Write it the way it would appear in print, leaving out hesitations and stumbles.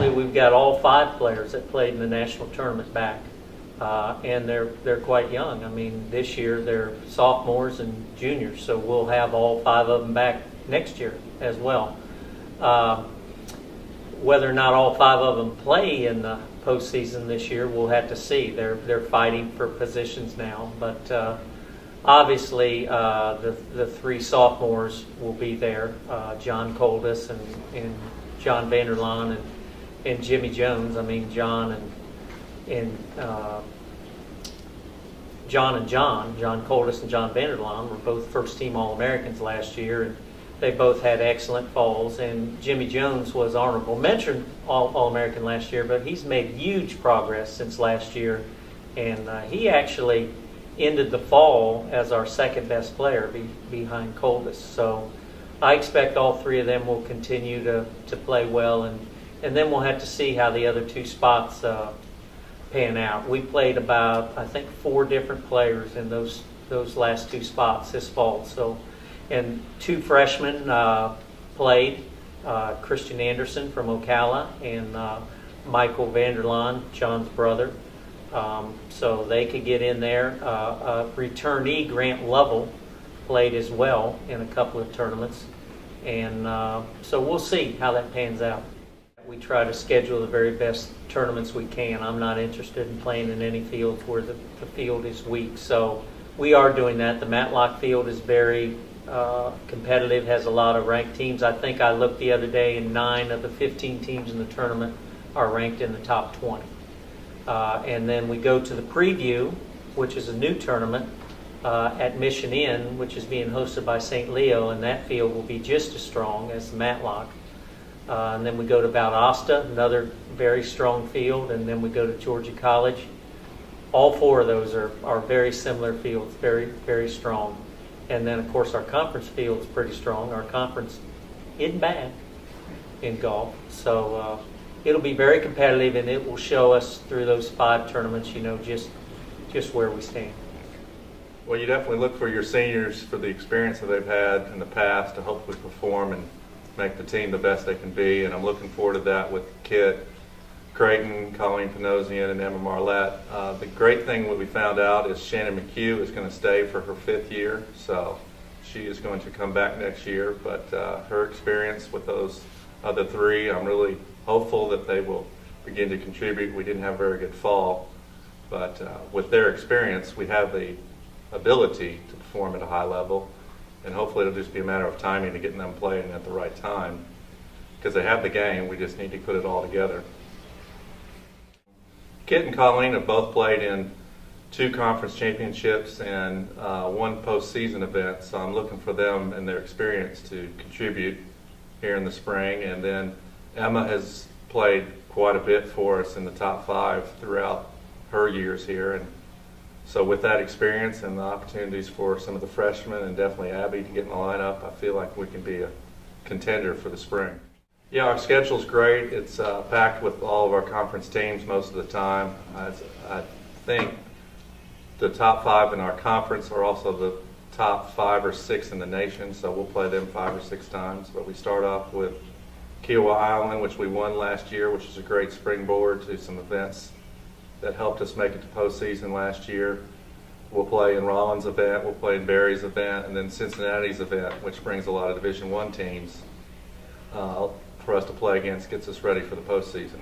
actually, we've got all 5 players that played in the national tournament back, and they're quite young. I mean, this year they're sophomores and juniors, so we'll have all 5 of them back next year as well. Whether or not all 5 of them play in the postseason this year, we'll have to see. They're fighting for positions now, but obviously the 3 sophomores will be there: John Coldus and John Vanderlaan and Jimmy Jones. I mean, John Coldus and John Vanderlaan were both first-team All-Americans last year, and they both had excellent falls. And Jimmy Jones was honorable mention All-American last year, but he's made huge progress since last year, and he actually ended the fall as our second-best player behind Coldus. So I expect all 3 of them will continue to play well, and then we'll have to see how the other 2 spots pan out. We played about, I think, 4 different players in those last 2 spots this fall. So, and 2 freshmen played, Christian Anderson from Ocala and Michael Vanderlaan, John's brother. So they could get in there. Returnee Grant Lovell played as well in a couple of tournaments. And so we'll see how that pans out. We try to schedule the very best tournaments we can. I'm not interested in playing in any fields where the field is weak. So we are doing that. The Matlock field is very competitive, has a lot of ranked teams. I think I looked the other day, and 9 of the 15 teams in the tournament are ranked in the top 20. And then we go to the preview, which is a new tournament at Mission Inn, which is being hosted by St. Leo, and that field will be just as strong as the Matlock. And then we go to Valdosta, another very strong field, and then we go to Georgia College. All 4 of those are very similar fields, very, very strong. And then, of course, our conference field is pretty strong. Our conference isn't bad in golf. So it'll be very competitive, and it will show us through those 5 tournaments, just where we stand. Well, you definitely look for your seniors for the experience that they've had in the past to hopefully perform and make the team the best they can be. And I'm looking forward to that with Kit Creighton, Colleen Panosian, and Emma Marlette. The great thing what we found out is Shannon McHugh is going to stay for her 5th year, so she is going to come back next year. But her experience with those other 3, I'm really hopeful that they will begin to contribute. We didn't have a very good fall, but with their experience, we have the ability to perform at a high level, and hopefully it'll just be a matter of timing to getting them playing at the right time, because they have the game. We just need to put it all together. Kit and Colleen have both played in 2 conference championships and 1 postseason event, so I'm looking for them and their experience to contribute here in the spring. And then Emma has played quite a bit for us in the top 5 throughout her years here, and so with that experience and the opportunities for some of the freshmen and definitely Abby to get in the lineup, I feel like we can be a contender for the spring. Yeah, our schedule's great. It's packed with all of our conference teams most of the time. I think the top 5 in our conference are also the top 5 or 6 in the nation, so we'll play them 5 or 6 times. But we start off with Kiowa Island, which we won last year, which is a great springboard to some events that helped us make it to postseason last year. We'll play in Rollins' event, we'll play in Barry's event, and then Cincinnati's event, which brings a lot of Division I teams for us to play against, gets us ready for the postseason.